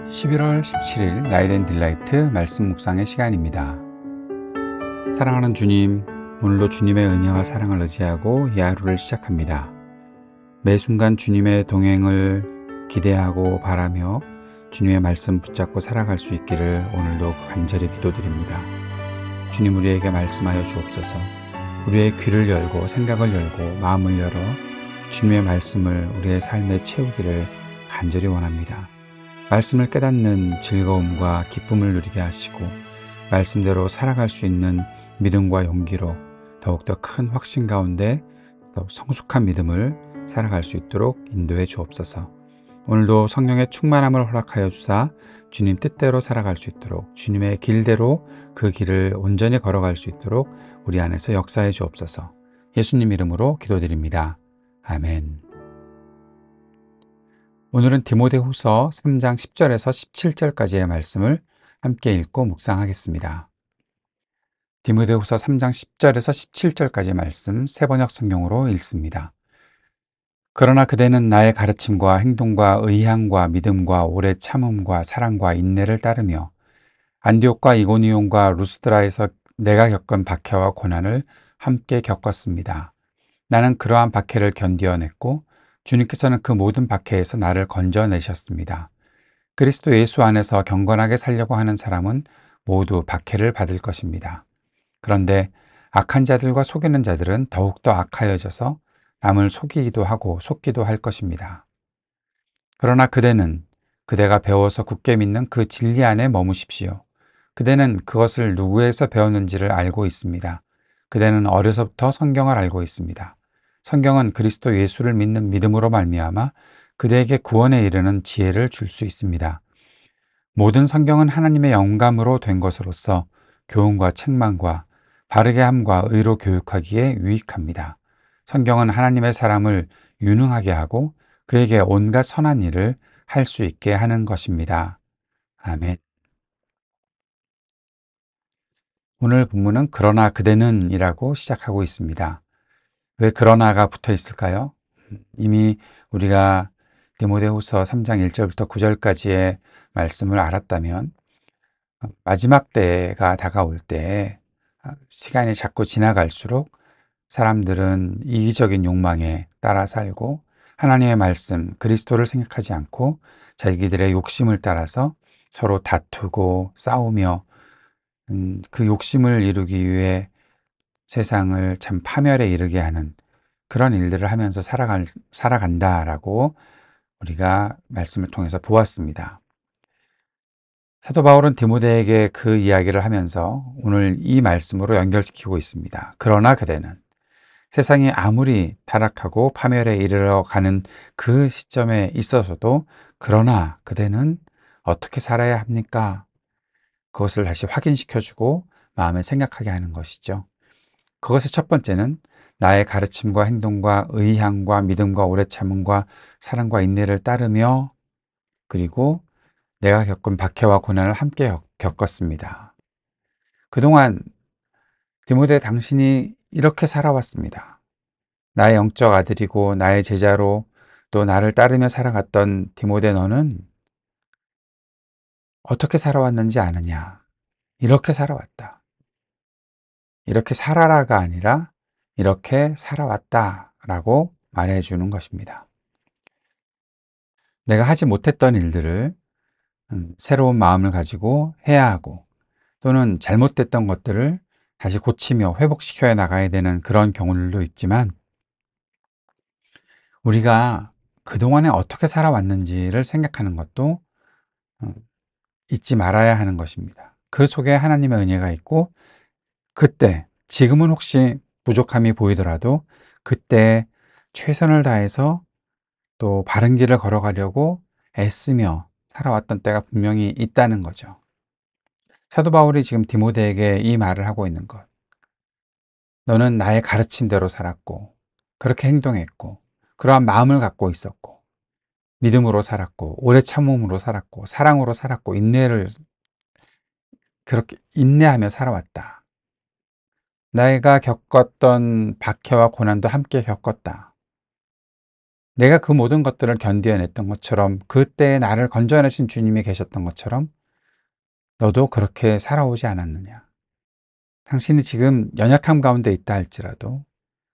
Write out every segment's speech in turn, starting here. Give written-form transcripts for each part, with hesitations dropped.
11월 17일 라이트 앤 딜라이트 말씀 묵상의 시간입니다. 사랑하는 주님, 오늘도 주님의 은혜와 사랑을 의지하고 이 하루를 시작합니다. 매 순간 주님의 동행을 기대하고 바라며 주님의 말씀 붙잡고 살아갈 수 있기를 오늘도 간절히 기도드립니다. 주님, 우리에게 말씀하여 주옵소서. 우리의 귀를 열고 생각을 열고 마음을 열어 주님의 말씀을 우리의 삶에 채우기를 간절히 원합니다. 말씀을 깨닫는 즐거움과 기쁨을 누리게 하시고 말씀대로 살아갈 수 있는 믿음과 용기로 더욱더 큰 확신 가운데 더욱 성숙한 믿음을 살아갈 수 있도록 인도해 주옵소서. 오늘도 성령의 충만함을 허락하여 주사 주님 뜻대로 살아갈 수 있도록, 주님의 길대로 그 길을 온전히 걸어갈 수 있도록 우리 안에서 역사해 주옵소서. 예수님 이름으로 기도드립니다. 아멘. 오늘은 디모데후서 3장 10절에서 17절까지의 말씀을 함께 읽고 묵상하겠습니다. 디모데후서 3장 10절에서 17절까지의 말씀 새번역 성경으로 읽습니다. 그러나 그대는 나의 가르침과 행동과 의향과 믿음과 오래 참음과 사랑과 인내를 따르며 안디옥과 이고니온과 루스드라에서 내가 겪은 박해와 고난을 함께 겪었습니다. 나는 그러한 박해를 견디어냈고 주님께서는 그 모든 박해에서 나를 건져내셨습니다. 그리스도 예수 안에서 경건하게 살려고 하는 사람은 모두 박해를 받을 것입니다. 그런데 악한 자들과 속이는 자들은 더욱더 악하여져서 남을 속이기도 하고 속기도 할 것입니다. 그러나 그대가 배워서 굳게 믿는 그 진리 안에 머무십시오. 그대는 그것을 누구에서 배웠는지를 알고 있습니다. 그대는 어려서부터 성경을 알고 있습니다. 성경은 그리스도 예수를 믿는 믿음으로 말미암아 그대에게 구원에 이르는 지혜를 줄 수 있습니다. 모든 성경은 하나님의 영감으로 된 것으로서 교훈과 책망과 바르게 함과 의로 교육하기에 유익합니다. 성경은 하나님의 사람을 유능하게 하고 그에게 온갖 선한 일을 할 수 있게 하는 것입니다. 아멘. 오늘 본문은 그러나 그대는 이라고 시작하고 있습니다. 왜 그러나가 붙어 있을까요? 이미 우리가 디모데후서 3장 1절부터 9절까지의 말씀을 알았다면 마지막 때가 다가올 때 시간이 자꾸 지나갈수록 사람들은 이기적인 욕망에 따라 살고 하나님의 말씀, 그리스도를 생각하지 않고 자기들의 욕심을 따라서 서로 다투고 싸우며 그 욕심을 이루기 위해 세상을 참 파멸에 이르게 하는 그런 일들을 하면서 살아간다라고 우리가 말씀을 통해서 보았습니다. 사도 바울은 디모데에게 그 이야기를 하면서 오늘 이 말씀으로 연결시키고 있습니다. 그러나 그대는 세상이 아무리 타락하고 파멸에 이르러 가는 그 시점에 있어서도 그러나 그대는 어떻게 살아야 합니까? 그것을 다시 확인시켜주고 마음에 생각하게 하는 것이죠. 그것의 첫 번째는 나의 가르침과 행동과 의향과 믿음과 오래 참음과 사랑과 인내를 따르며 그리고 내가 겪은 박해와 고난을 함께 겪었습니다. 그동안 디모데 당신이 이렇게 살아왔습니다. 나의 영적 아들이고 나의 제자로 또 나를 따르며 살아갔던 디모데 너는 어떻게 살아왔는지 아느냐? 이렇게 살아왔다. 이렇게 살아라가 아니라 이렇게 살아왔다라고 말해주는 것입니다. 내가 하지 못했던 일들을 새로운 마음을 가지고 해야 하고 또는 잘못됐던 것들을 다시 고치며 회복시켜 나가야 되는 그런 경우들도 있지만 우리가 그동안에 어떻게 살아왔는지를 생각하는 것도 잊지 말아야 하는 것입니다. 그 속에 하나님의 은혜가 있고 그때 지금은 혹시 부족함이 보이더라도 그때 최선을 다해서 또 바른 길을 걸어가려고 애쓰며 살아왔던 때가 분명히 있다는 거죠. 사도 바울이 지금 디모데에게 이 말을 하고 있는 것. 너는 나의 가르친 대로 살았고 그렇게 행동했고 그러한 마음을 갖고 있었고 믿음으로 살았고 오래 참음으로 살았고 사랑으로 살았고 인내를 그렇게 인내하며 살아왔다. 내가 겪었던 박해와 고난도 함께 겪었다. 내가 그 모든 것들을 견뎌냈던 것처럼, 그때 나를 건져내신 주님이 계셨던 것처럼 너도 그렇게 살아오지 않았느냐? 당신이 지금 연약함 가운데 있다 할지라도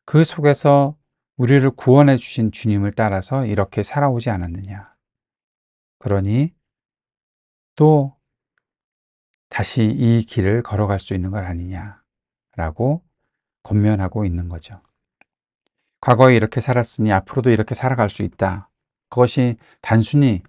그 속에서 우리를 구원해 주신 주님을 따라서 이렇게 살아오지 않았느냐? 그러니 또 다시 이 길을 걸어갈 수 있는 것 아니냐라고 권면하고 있는 거죠. 과거에 이렇게 살았으니 앞으로도 이렇게 살아갈 수 있다. 그것이 단순히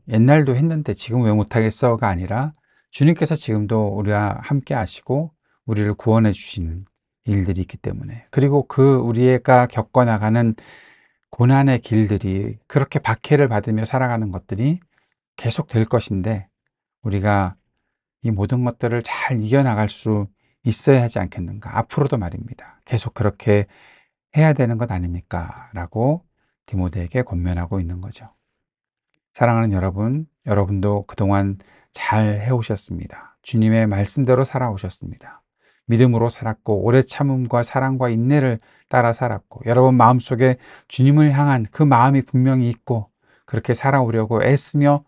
옛날도 했는데 지금 왜 못하겠어가 아니라 주님께서 지금도 우리와 함께 하시고 우리를 구원해 주시는 일들이 있기 때문에, 그리고 그 우리가 겪어나가는 고난의 길들이, 그렇게 박해를 받으며 살아가는 것들이 계속 될 것인데, 우리가 이 모든 것들을 잘 이겨나갈 수 있어야 하지 않겠는가. 앞으로도 말입니다. 계속 그렇게 해야 되는 것 아닙니까? 라고 디모데에게 권면하고 있는 거죠. 사랑하는 여러분, 여러분도 그동안 잘 해오셨습니다. 주님의 말씀대로 살아오셨습니다. 믿음으로 살았고, 오래 참음과 사랑과 인내를 따라 살았고, 여러분 마음속에 주님을 향한 그 마음이 분명히 있고, 그렇게 살아오려고 애쓰며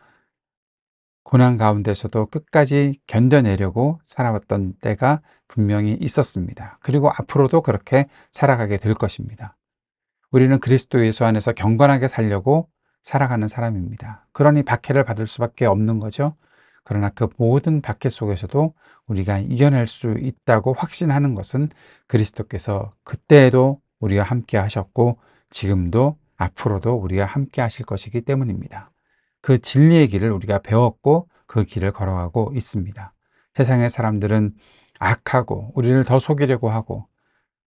고난 가운데서도 끝까지 견뎌내려고 살아왔던 때가 분명히 있었습니다. 그리고 앞으로도 그렇게 살아가게 될 것입니다. 우리는 그리스도 예수 안에서 경건하게 살려고 살아가는 사람입니다. 그러니 박해를 받을 수밖에 없는 거죠. 그러나 그 모든 박해 속에서도 우리가 이겨낼 수 있다고 확신하는 것은 그리스도께서 그때에도 우리와 함께 하셨고 지금도 앞으로도 우리와 함께 하실 것이기 때문입니다. 그 진리의 길을 우리가 배웠고 그 길을 걸어가고 있습니다. 세상의 사람들은 악하고 우리를 더 속이려고 하고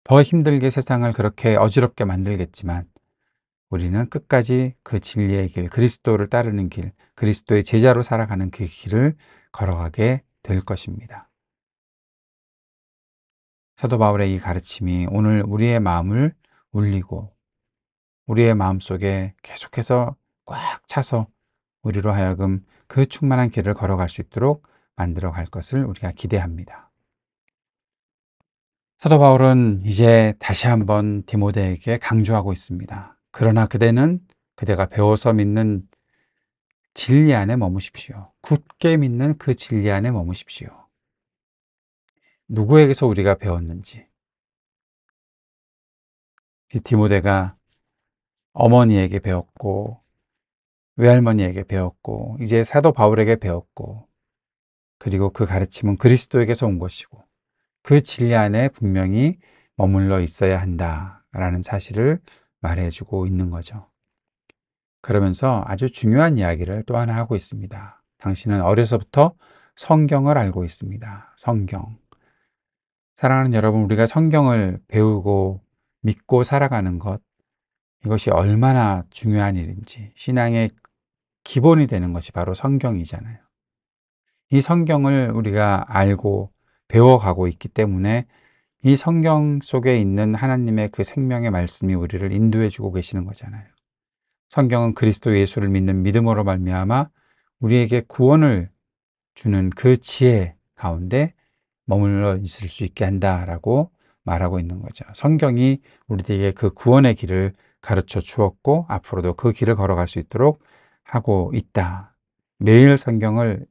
더 힘들게 세상을 그렇게 어지럽게 만들겠지만, 우리는 끝까지 그 진리의 길, 그리스도를 따르는 길, 그리스도의 제자로 살아가는 그 길을 걸어가게 될 것입니다. 사도 바울의 이 가르침이 오늘 우리의 마음을 울리고 우리의 마음속에 계속해서 꽉 차서 우리로 하여금 그 충만한 길을 걸어갈 수 있도록 만들어 갈 것을 우리가 기대합니다. 사도 바울은 이제 다시 한번 디모데에게 강조하고 있습니다. 그러나 그대가 배워서 믿는 진리 안에 머무십시오. 굳게 믿는 그 진리 안에 머무십시오. 누구에게서 우리가 배웠는지, 이 디모데가 어머니에게 배웠고 외할머니에게 배웠고 이제 사도 바울에게 배웠고, 그리고 그 가르침은 그리스도에게서 온 것이고 그 진리 안에 분명히 머물러 있어야 한다라는 사실을 말해주고 있는 거죠. 그러면서 아주 중요한 이야기를 또 하나 하고 있습니다. 당신은 어려서부터 성경을 알고 있습니다. 성경. 사랑하는 여러분, 우리가 성경을 배우고 믿고 살아가는 것, 이것이 얼마나 중요한 일인지, 신앙의 기본이 되는 것이 바로 성경이잖아요. 이 성경을 우리가 알고 배워가고 있기 때문에 이 성경 속에 있는 하나님의 그 생명의 말씀이 우리를 인도해 주고 계시는 거잖아요. 성경은 그리스도 예수를 믿는 믿음으로 말미암아 우리에게 구원을 주는 그 지혜 가운데 머물러 있을 수 있게 한다라고 말하고 있는 거죠. 성경이 우리에게 그 구원의 길을 가르쳐 주었고 앞으로도 그 길을 걸어갈 수 있도록 하고 있다. 매일 성경을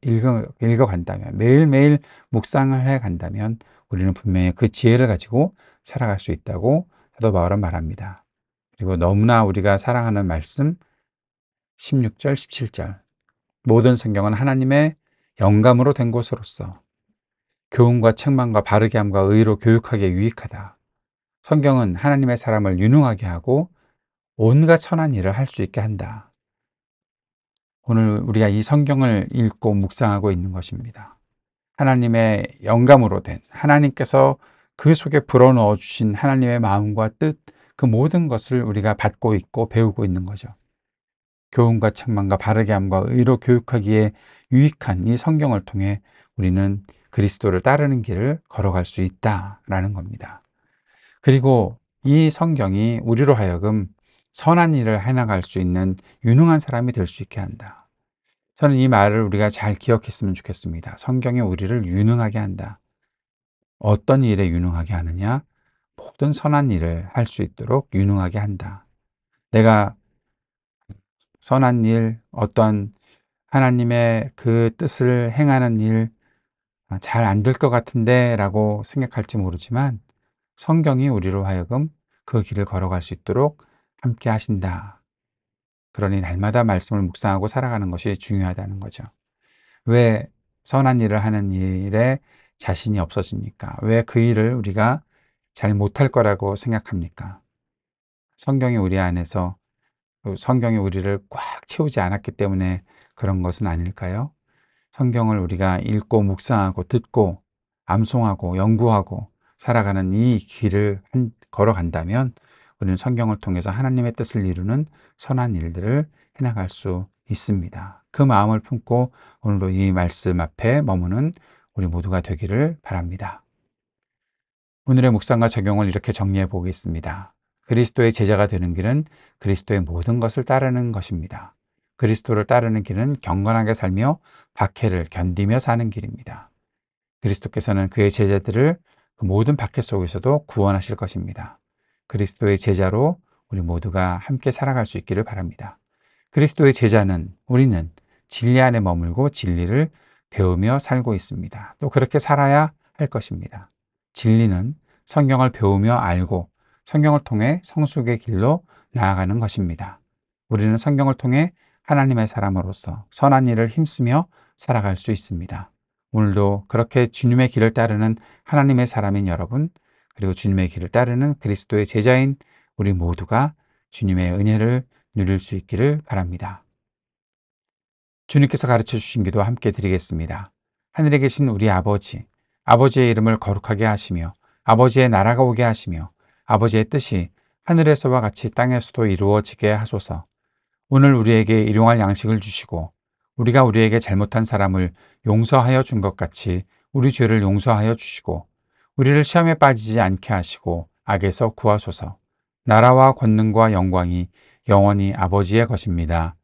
읽어간다면, 매일매일 묵상을 해간다면 우리는 분명히 그 지혜를 가지고 살아갈 수 있다고 사도 바울은 말합니다. 그리고 너무나 우리가 사랑하는 말씀 16절, 17절. 모든 성경은 하나님의 영감으로 된 것으로서 교훈과 책망과 바르게 함과 의로 교육하기에 유익하다. 성경은 하나님의 사람을 유능하게 하고 온갖 선한 일을 할 수 있게 한다. 오늘 우리가 이 성경을 읽고 묵상하고 있는 것입니다. 하나님의 영감으로 된, 하나님께서 그 속에 불어넣어 주신 하나님의 마음과 뜻, 그 모든 것을 우리가 받고 있고 배우고 있는 거죠. 교훈과 책망과 바르게 함과 의로 교육하기에 유익한 이 성경을 통해 우리는 그리스도를 따르는 길을 걸어갈 수 있다라는 겁니다. 그리고 이 성경이 우리로 하여금 선한 일을 해나갈 수 있는 유능한 사람이 될 수 있게 한다. 저는 이 말을 우리가 잘 기억했으면 좋겠습니다. 성경이 우리를 유능하게 한다. 어떤 일에 유능하게 하느냐? 모든 선한 일을 할 수 있도록 유능하게 한다. 내가 선한 일, 어떤 하나님의 그 뜻을 행하는 일, 잘 안 될 것 같은데 라고 생각할지 모르지만 성경이 우리로 하여금 그 길을 걸어갈 수 있도록 함께 하신다. 그러니 날마다 말씀을 묵상하고 살아가는 것이 중요하다는 거죠. 왜 선한 일을 하는 일에 자신이 없어집니까? 왜 그 일을 우리가 잘 못할 거라고 생각합니까? 성경이 우리 안에서, 성경이 우리를 꽉 채우지 않았기 때문에 그런 것은 아닐까요? 성경을 우리가 읽고 묵상하고 듣고 암송하고 연구하고 살아가는 이 길을 걸어간다면 우리는 성경을 통해서 하나님의 뜻을 이루는 선한 일들을 해나갈 수 있습니다. 그 마음을 품고 오늘도 이 말씀 앞에 머무는 우리 모두가 되기를 바랍니다. 오늘의 묵상과 적용을 이렇게 정리해 보겠습니다. 그리스도의 제자가 되는 길은 그리스도의 모든 것을 따르는 것입니다. 그리스도를 따르는 길은 경건하게 살며 박해를 견디며 사는 길입니다. 그리스도께서는 그의 제자들을 그 모든 박해 속에서도 구원하실 것입니다. 그리스도의 제자로 우리 모두가 함께 살아갈 수 있기를 바랍니다. 그리스도의 제자는, 우리는 진리 안에 머물고 진리를 배우며 살고 있습니다. 또 그렇게 살아야 할 것입니다. 진리는 성경을 배우며 알고 성경을 통해 성숙의 길로 나아가는 것입니다. 우리는 성경을 통해 하나님의 사람으로서 선한 일을 힘쓰며 살아갈 수 있습니다. 오늘도 그렇게 주님의 길을 따르는 하나님의 사람인 여러분, 그리고 주님의 길을 따르는 그리스도의 제자인 우리 모두가 주님의 은혜를 누릴 수 있기를 바랍니다. 주님께서 가르쳐 주신 기도 함께 드리겠습니다. 하늘에 계신 우리 아버지, 아버지의 이름을 거룩하게 하시며 아버지의 나라가 오게 하시며 아버지의 뜻이 하늘에서와 같이 땅에서도 이루어지게 하소서. 오늘 우리에게 일용할 양식을 주시고 우리가 우리에게 잘못한 사람을 용서하여 준 것 같이 우리 죄를 용서하여 주시고 우리를 시험에 빠지지 않게 하시고 악에서 구하소서. 나라와 권능과 영광이 영원히 아버지의 것입니다.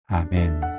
아멘.